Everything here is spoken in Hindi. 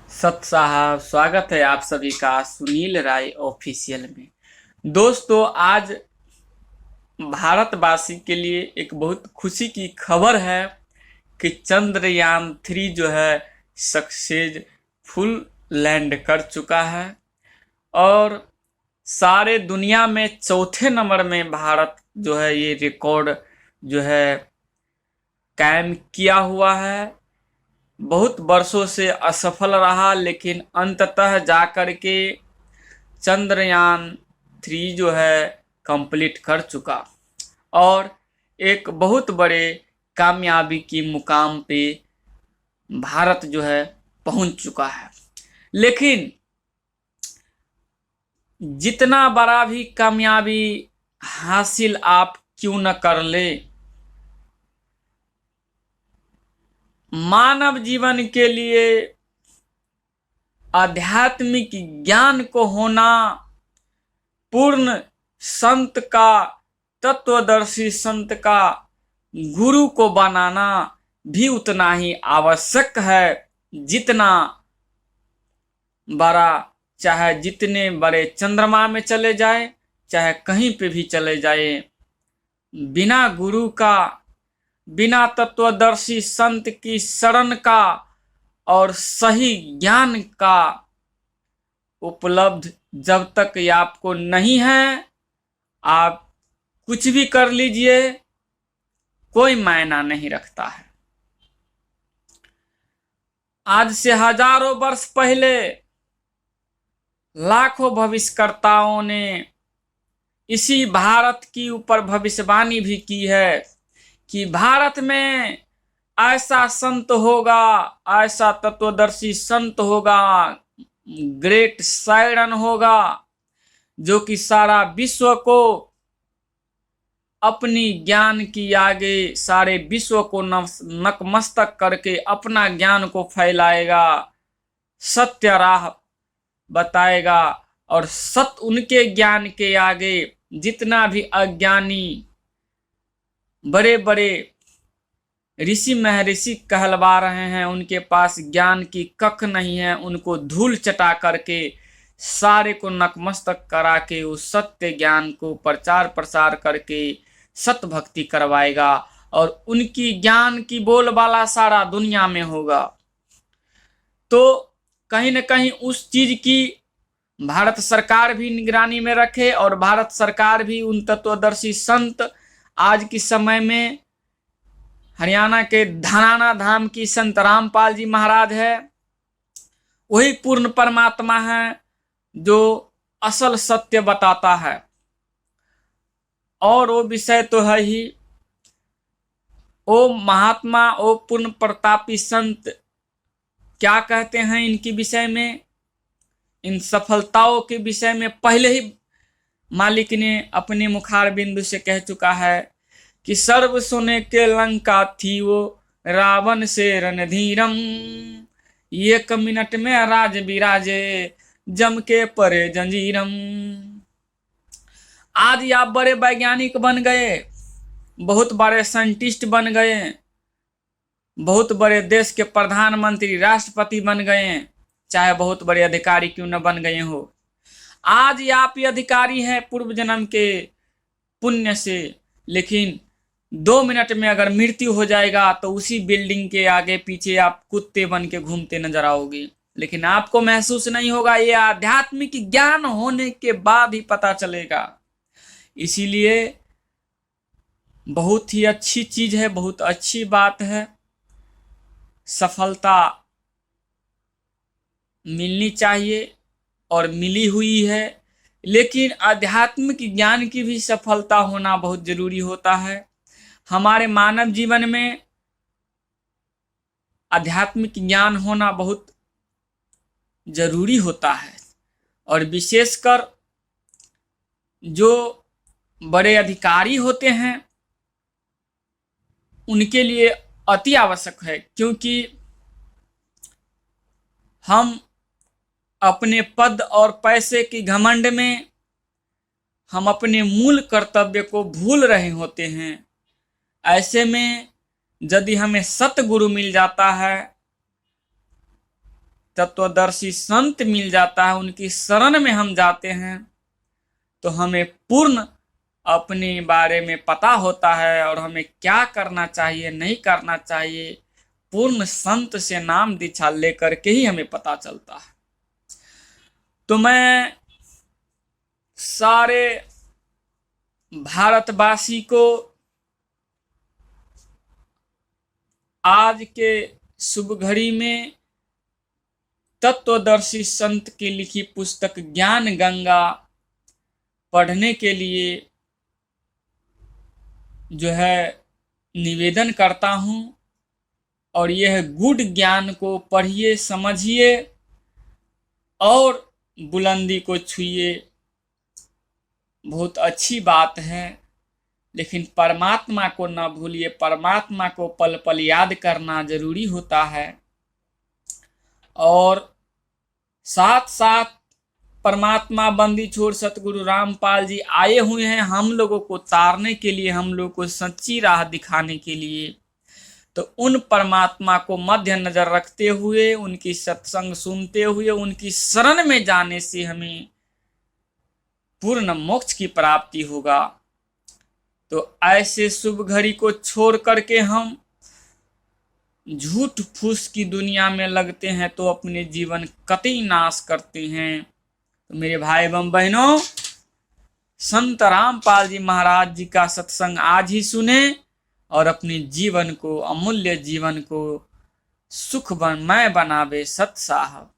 सत साहब, स्वागत है आप सभी का सुनील राय ऑफिशियल में। दोस्तों, आज भारतवासी के लिए एक बहुत खुशी की खबर है कि चंद्रयान 3 जो है सक्सेसफुल लैंड कर चुका है और सारे दुनिया में चौथे नंबर में भारत जो है ये रिकॉर्ड जो है कायम किया हुआ है। बहुत वर्षों से असफल रहा, लेकिन अंततः जाकर के चंद्रयान 3 जो है कंप्लीट कर चुका और एक बहुत बड़े कामयाबी की मुकाम पे भारत जो है पहुंच चुका है। लेकिन जितना बड़ा भी कामयाबी हासिल आप क्यों न कर ले, मानव जीवन के लिए आध्यात्मिक ज्ञान को होना, पूर्ण संत का, तत्वदर्शी संत का गुरु को बनाना भी उतना ही आवश्यक है जितना बड़ा, चाहे जितने बड़े चंद्रमा में चले जाए, चाहे कहीं पे भी चले जाए, बिना गुरु का, बिना तत्वदर्शी संत की शरण का और सही ज्ञान का उपलब्ध जब तक ये आपको नहीं है, आप कुछ भी कर लीजिए, कोई मायना नहीं रखता है। आज से हजारों वर्ष पहले लाखों भविष्यकर्ताओं ने इसी भारत की ऊपर भविष्यवाणी भी की है कि भारत में ऐसा संत होगा, ऐसा तत्वदर्शी संत होगा, ग्रेट साइरन होगा, जो कि सारा विश्व को अपनी ज्ञान की आगे, सारे विश्व को नतमस्तक करके अपना ज्ञान को फैलाएगा, सत्य राह बताएगा और उनके ज्ञान के आगे जितना भी अज्ञानी बड़े बड़े ऋषि महर्षि कहलवा रहे हैं, उनके पास ज्ञान की कख नहीं है, उनको धूल चटा करके सारे को नतमस्तक करा के उस सत्य ज्ञान को प्रचार प्रसार करके सत भक्ति करवाएगा और उनकी ज्ञान की बोलबाला सारा दुनिया में होगा। तो कहीं न कहीं उस चीज की भारत सरकार भी निगरानी में रखे और भारत सरकार भी उन तत्वदर्शी संत, आज के समय में हरियाणा के धनाना धाम की संत रामपाल जी महाराज है, वही पूर्ण परमात्मा है जो असल सत्य बताता है। और वो विषय तो है ही, ओ महात्मा, ओ पूर्ण प्रतापी संत क्या कहते हैं इनके विषय में, इन सफलताओं के विषय में पहले ही मालिक ने अपने मुखार बिंदु से कह चुका है कि सर्व सुने के लंका थी वो रावण से रणधीरम, 1 मिनट में राज विराजे जम के परे जंजीरम। आज आप बड़े वैज्ञानिक बन गए, बहुत बड़े साइंटिस्ट बन गए, बहुत बड़े देश के प्रधानमंत्री, राष्ट्रपति बन गए, चाहे बहुत बड़े अधिकारी क्यों न बन गए हो, आज आप ये अधिकारी हैं पूर्व जन्म के पुण्य से, लेकिन 2 मिनट में अगर मृत्यु हो जाएगा तो उसी बिल्डिंग के आगे पीछे आप कुत्ते बन के घूमते नजर आओगे, लेकिन आपको महसूस नहीं होगा। ये आध्यात्मिक ज्ञान होने के बाद ही पता चलेगा। इसीलिए बहुत ही अच्छी चीज है, बहुत अच्छी बात है, सफलता मिलनी चाहिए और मिली हुई है, लेकिन आध्यात्मिक ज्ञान की भी सफलता होना बहुत जरूरी होता है। हमारे मानव जीवन में आध्यात्मिक ज्ञान होना बहुत जरूरी होता है और विशेषकर जो बड़े अधिकारी होते हैं उनके लिए अति आवश्यक है, क्योंकि हम अपने पद और पैसे की घमंड में हम अपने मूल कर्तव्य को भूल रहे होते हैं। ऐसे में यदि हमें सतगुरु मिल जाता है तत्वदर्शी संत मिल जाता है, उनकी शरण में हम जाते हैं तो हमें पूर्ण अपने बारे में पता होता है और हमें क्या करना चाहिए नहीं करना चाहिए पूर्ण संत से नाम दीक्षा लेकर के ही हमें पता चलता है। तो मैं सारे भारतवासी को आज के शुभ घड़ी में तत्वदर्शी संत की लिखी पुस्तक ज्ञान गंगा पढ़ने के लिए जो है निवेदन करता हूँ। और यह गुड ज्ञान को पढ़िए, समझिए और बुलंदी को छुइए। बहुत अच्छी बात है, लेकिन परमात्मा को न भूलिए। परमात्मा को पल पल याद करना जरूरी होता है। और साथ साथ परमात्मा बंदी छोड़ सतगुरु रामपाल जी आए हुए हैं हम लोगों को तारने के लिए, हम लोगों को सच्ची राह दिखाने के लिए। तो उन परमात्मा को मध्य नजर रखते हुए, उनकी सत्संग सुनते हुए, उनकी शरण में जाने से हमें पूर्ण मोक्ष की प्राप्ति होगा। तो ऐसे शुभ घड़ी को छोड़ करके हम झूठ फूस की दुनिया में लगते हैं तो अपने जीवन कतई नाश करते हैं। तो मेरे भाई एवं बहनों, संत रामपाल जी महाराज जी का सत्संग आज ही सुने और अपने जीवन को, अमूल्य जीवन को सुखमय बनावे सत साहब।